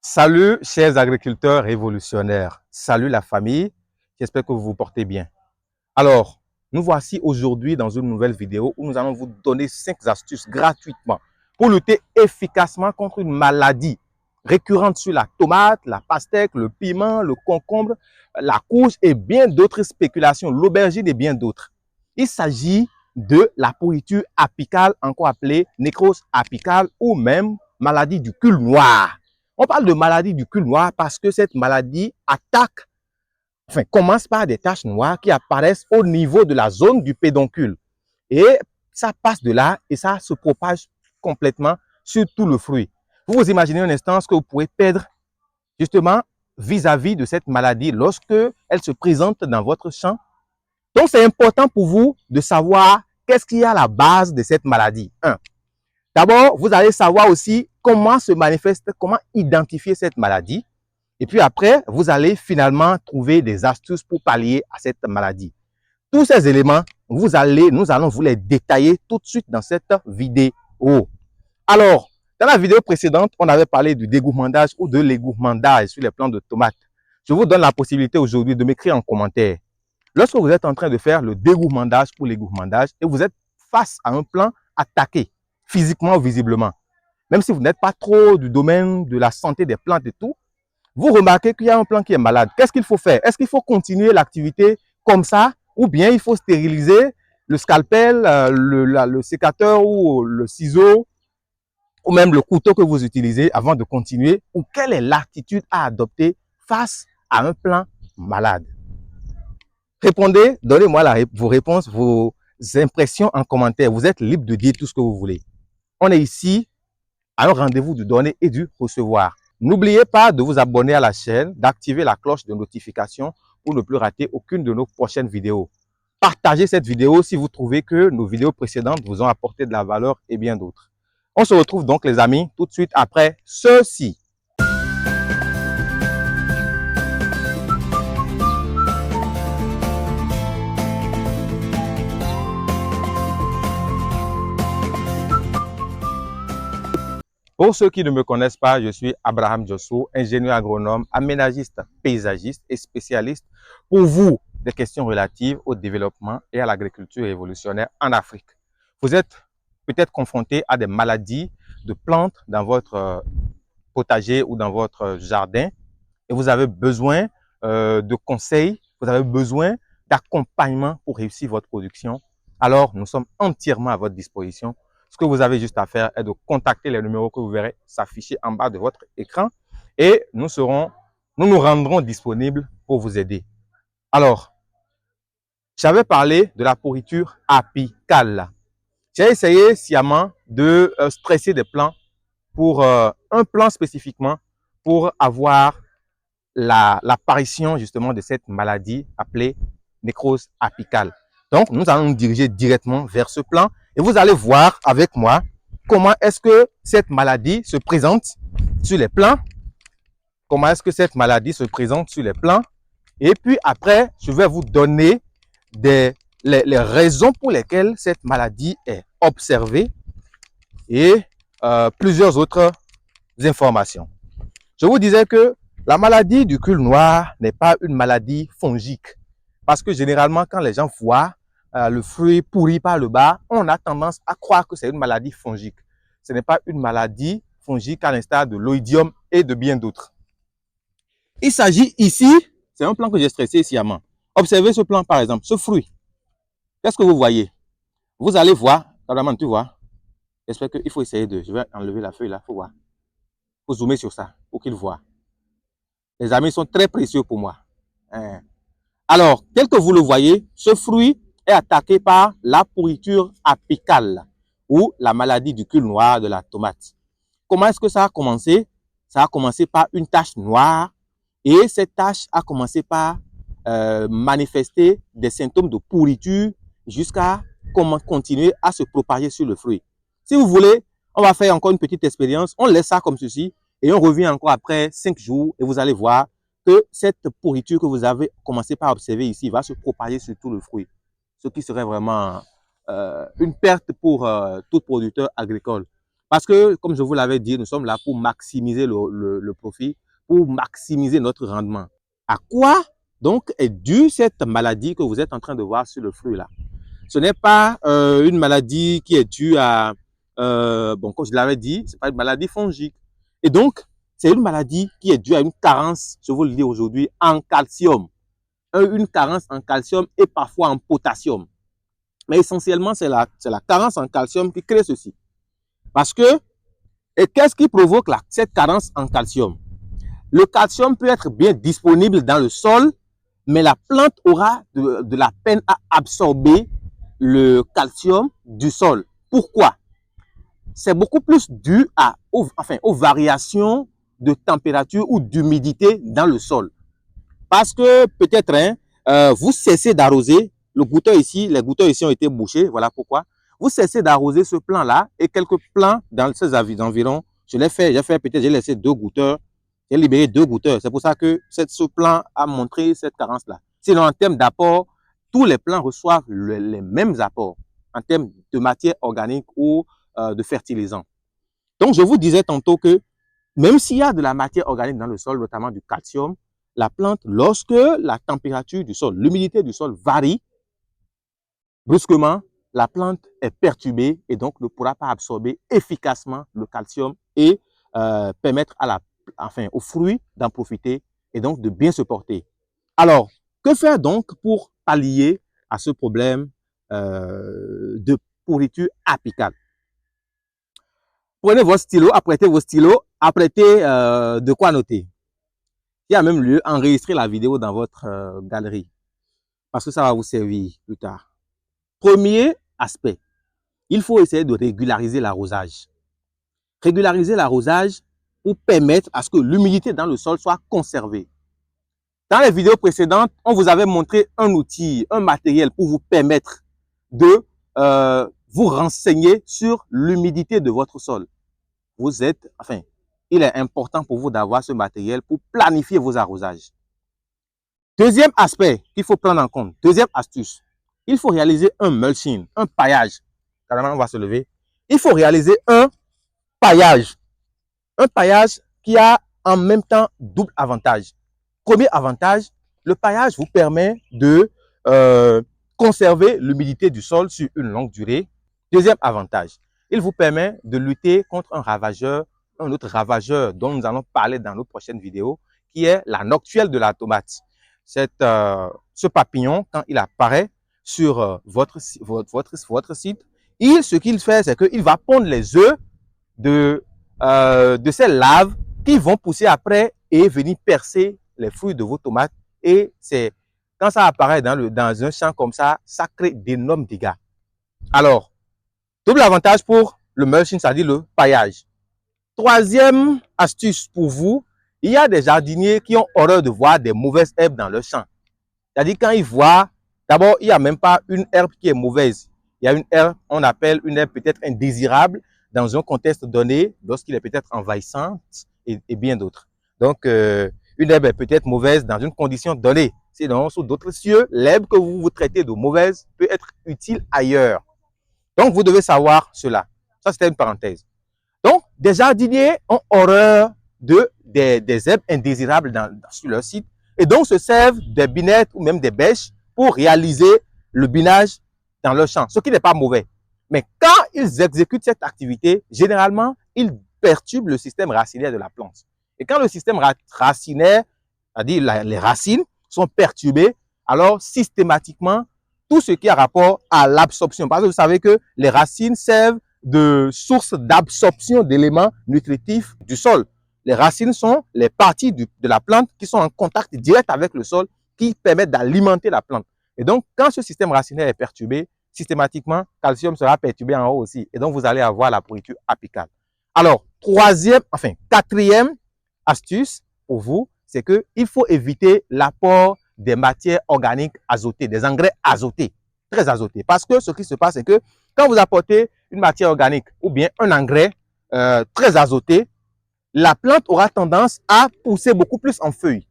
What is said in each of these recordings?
Salut, chers agriculteurs révolutionnaires. Salut la famille. J'espère que vous vous portez bien. Alors, nous voici aujourd'hui dans une nouvelle vidéo où nous allons vous donner 5 astuces gratuitement pour lutter efficacement contre une maladie récurrente sur la tomate, la pastèque, le piment, le concombre, la courge et bien d'autres spéculations, l'aubergine et bien d'autres. Il s'agit de la pourriture apicale, encore appelée nécrose apicale ou même maladie du cul noir. On parle de maladie du cul noir parce que cette maladie attaque, commence par des taches noires qui apparaissent au niveau de la zone du pédoncule. Et ça passe de là et ça se propage complètement sur tout le fruit. Vous vous imaginez un instant ce que vous pouvez perdre justement vis-à-vis de cette maladie lorsque elle se présente dans votre champ. Donc, c'est important pour vous de savoir qu'est-ce qu'il y a à la base de cette maladie. D'abord, vous allez savoir aussi comment se manifeste, comment identifier cette maladie. Et puis après, vous allez finalement trouver des astuces pour pallier à cette maladie. Tous ces éléments, nous allons vous les détailler tout de suite dans cette vidéo. Alors, dans la vidéo précédente, on avait parlé du dégourmandage ou de l'égourmandage sur les plants de tomates. Je vous donne la possibilité aujourd'hui de m'écrire en commentaire. Lorsque vous êtes en train de faire le dégourmandage ou l'égourmandage et vous êtes face à un plant attaqué, physiquement ou visiblement, même si vous n'êtes pas trop du domaine de la santé des plantes et tout, vous remarquez qu'il y a un plant qui est malade. Qu'est-ce qu'il faut faire? Est-ce qu'il faut continuer l'activité comme ça ou bien il faut stériliser le scalpel, le sécateur ou le ciseau ou même le couteau que vous utilisez avant de continuer? Ou quelle est l'attitude à adopter face à un plant malade? Répondez, donnez-moi vos réponses, vos impressions en commentaire. Vous êtes libre de dire tout ce que vous voulez. On est ici à un rendez-vous du donner et du recevoir. N'oubliez pas de vous abonner à la chaîne, d'activer la cloche de notification pour ne plus rater aucune de nos prochaines vidéos. Partagez cette vidéo si vous trouvez que nos vidéos précédentes vous ont apporté de la valeur et bien d'autres. On se retrouve donc les amis tout de suite après ceci. Pour ceux qui ne me connaissent pas, je suis Abraham Djosso, ingénieur agronome, aménagiste, paysagiste et spécialiste pour vous des questions relatives au développement et à l'agriculture révolutionnaire en Afrique. Vous êtes peut-être confronté à des maladies de plantes dans votre potager ou dans votre jardin et vous avez besoin de conseils, vous avez besoin d'accompagnement pour réussir votre production. Alors, nous sommes entièrement à votre disposition. Ce que vous avez juste à faire est de contacter les numéros que vous verrez s'afficher en bas de votre écran et nous nous rendrons disponibles pour vous aider. Alors, j'avais parlé de la pourriture apicale. J'ai essayé sciemment de stresser des plants pour un plant spécifiquement pour avoir l'apparition justement de cette maladie appelée nécrose apicale. Donc, nous allons nous diriger directement vers ce plan et vous allez voir avec moi comment est-ce que cette maladie se présente sur les plants. Comment est-ce que cette maladie se présente sur les plants. Et puis après, je vais vous donner les raisons pour lesquelles cette maladie est observée et plusieurs autres informations. Je vous disais que la maladie du cul noir n'est pas une maladie fongique. Parce que généralement, quand les gens voient le fruit pourri par le bas, on a tendance à croire que c'est une maladie fongique. Ce n'est pas une maladie fongique à l'instar de l'oïdium et de bien d'autres. Il s'agit ici, c'est un plan que j'ai stressé sciemment. Observez ce plan par exemple, ce fruit. Qu'est-ce que vous voyez? Vous allez voir, Tadaman, tu vois? J'espère qu'il faut essayer de, je vais enlever la feuille là, il faut voir. Il faut zoomer sur ça pour qu'il voit. Les amis sont très précieux pour moi. Alors, tel que vous le voyez, ce fruit est attaqué par la pourriture apicale ou la maladie du cul noir de la tomate. Comment est-ce que ça a commencé? Ça a commencé par une tache noire et cette tache a commencé par manifester des symptômes de pourriture jusqu'à continuer à se propager sur le fruit. Si vous voulez, on va faire encore une petite expérience. On laisse ça comme ceci et on revient encore après 5 jours et vous allez voir que cette pourriture que vous avez commencé par observer ici va se propager sur tout le fruit. Ce qui serait vraiment une perte pour tout producteur agricole. Parce que, comme je vous l'avais dit, nous sommes là pour maximiser le profit, pour maximiser notre rendement. À quoi donc est due cette maladie que vous êtes en train de voir sur le fruit là? Ce n'est pas une maladie qui est due à, bon, comme je l'avais dit, c'est pas une maladie fongique. Et donc, c'est une maladie qui est due à une carence, je vous le dis aujourd'hui, en calcium. Une carence en calcium et parfois en potassium. Mais essentiellement, c'est la carence en calcium qui crée ceci. Parce que, et qu'est-ce qui provoque cette carence en calcium? Le calcium peut être bien disponible dans le sol, mais la plante aura de la peine à absorber le calcium du sol. Pourquoi? C'est beaucoup plus dû aux variations de température ou d'humidité dans le sol. Parce que peut-être vous cessez d'arroser, les goutteurs ici ont été bouchés, voilà pourquoi. Vous cessez d'arroser ce plan-là et quelques plants dans ces environs, j'ai laissé 2 goutteurs, j'ai libéré 2 goutteurs. C'est pour ça que ce plan a montré cette carence-là. Sinon, en termes d'apport, tous les plants reçoivent les mêmes apports en termes de matière organique ou de fertilisants. Donc, je vous disais tantôt que même s'il y a de la matière organique dans le sol, notamment du calcium, la plante, lorsque la température du sol, l'humidité du sol varie, brusquement, la plante est perturbée et donc ne pourra pas absorber efficacement le calcium et permettre aux fruits d'en profiter et donc de bien se porter. Alors, que faire donc pour pallier à ce problème de pourriture apicale? Prenez vos stylos, apprêtez de quoi noter. Il y a même lieu d'enregistrer la vidéo dans votre galerie parce que ça va vous servir plus tard. Premier aspect, il faut essayer de régulariser l'arrosage. Régulariser l'arrosage pour permettre à ce que l'humidité dans le sol soit conservée. Dans les vidéos précédentes, on vous avait montré un outil, un matériel pour vous permettre de vous renseigner sur l'humidité de votre sol. Il est important pour vous d'avoir ce matériel pour planifier vos arrosages. Deuxième aspect qu'il faut prendre en compte, deuxième astuce, il faut réaliser un mulching, un paillage. Carrément, on va se lever. Il faut réaliser un paillage qui a en même temps double avantage. Premier avantage, le paillage vous permet de conserver l'humidité du sol sur une longue durée. Deuxième avantage, il vous permet de lutter contre un autre ravageur dont nous allons parler dans nos prochaines vidéos, qui est la noctuelle de la tomate. Ce papillon, quand il apparaît sur votre site, ce qu'il fait, c'est qu'il va pondre les œufs de ces larves qui vont pousser après et venir percer les fruits de vos tomates. Et quand ça apparaît dans un champ comme ça, ça crée d'énormes dégâts. Alors, double avantage pour le mulching, c'est-à-dire le paillage. Troisième astuce pour vous, il y a des jardiniers qui ont horreur de voir des mauvaises herbes dans leur champ. C'est-à-dire quand ils voient, d'abord, il n'y a même pas une herbe qui est mauvaise. Il y a une herbe, on appelle une herbe peut-être indésirable dans un contexte donné, lorsqu'il est peut-être envahissant et bien d'autres. Donc, une herbe est peut-être mauvaise dans une condition donnée. Sinon, sous d'autres cieux, l'herbe que vous traitez de mauvaise peut être utile ailleurs. Donc, vous devez savoir cela. Ça, c'était une parenthèse. Donc, des jardiniers ont horreur des herbes indésirables sur leur site et donc se servent des binettes ou même des bêches pour réaliser le binage dans leur champ, ce qui n'est pas mauvais. Mais quand ils exécutent cette activité, généralement, ils perturbent le système racinaire de la plante. Et quand le système racinaire, c'est-à-dire les racines, sont perturbées, alors systématiquement, tout ce qui a rapport à l'absorption, parce que vous savez que les racines servent de source d'absorption d'éléments nutritifs du sol. Les racines sont les parties de la plante qui sont en contact direct avec le sol, qui permettent d'alimenter la plante. Et donc, quand ce système racinaire est perturbé, systématiquement, calcium sera perturbé en haut aussi. Et donc, vous allez avoir la pourriture apicale. Alors, quatrième astuce pour vous, c'est qu'il faut éviter l'apport des matières organiques azotées, des engrais azotés, très azotés. Parce que ce qui se passe, c'est que quand vous apportez une matière organique ou bien un engrais très azoté, la plante aura tendance à pousser beaucoup plus en feuilles.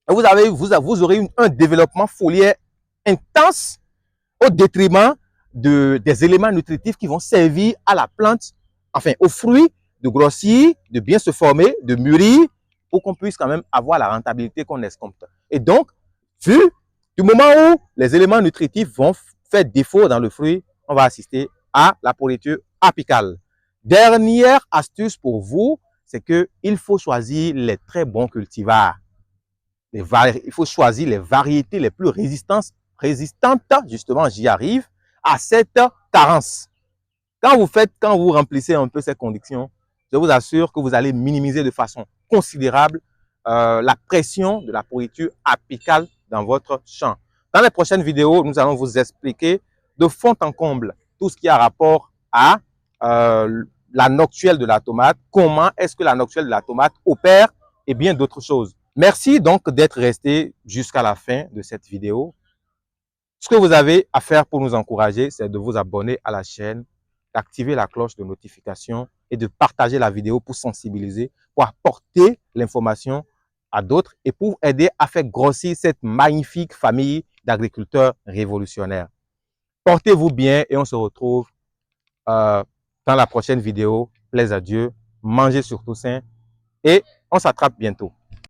Vous aurez un développement foliaire intense au détriment des éléments nutritifs qui vont servir à la plante enfin aux fruits de grossir, de bien se former, de mûrir, pour qu'on puisse quand même avoir la rentabilité qu'on escompte. Et donc, vu du moment où les éléments nutritifs vont faire défaut dans le fruit, on va assister à la pourriture apicale. Dernière astuce pour vous, c'est qu'il faut choisir les très bons cultivars. Il faut choisir les variétés les plus résistantes, justement, j'y arrive, à cette carence. Quand vous remplissez un peu ces conditions, je vous assure que vous allez minimiser de façon considérable la pression de la pourriture apicale dans votre champ. Dans les prochaines vidéos, nous allons vous expliquer de fond en comble tout ce qui a rapport à la noctuelle de la tomate, comment est-ce que la noctuelle de la tomate opère et bien d'autres choses. Merci donc d'être resté jusqu'à la fin de cette vidéo. Ce que vous avez à faire pour nous encourager, c'est de vous abonner à la chaîne, d'activer la cloche de notification et de partager la vidéo pour sensibiliser, pour apporter l'information à d'autres et pour aider à faire grossir cette magnifique famille d'agriculteurs révolutionnaires. Portez-vous bien et on se retrouve dans la prochaine vidéo. Plaise à Dieu, mangez surtout sain et on s'attrape bientôt.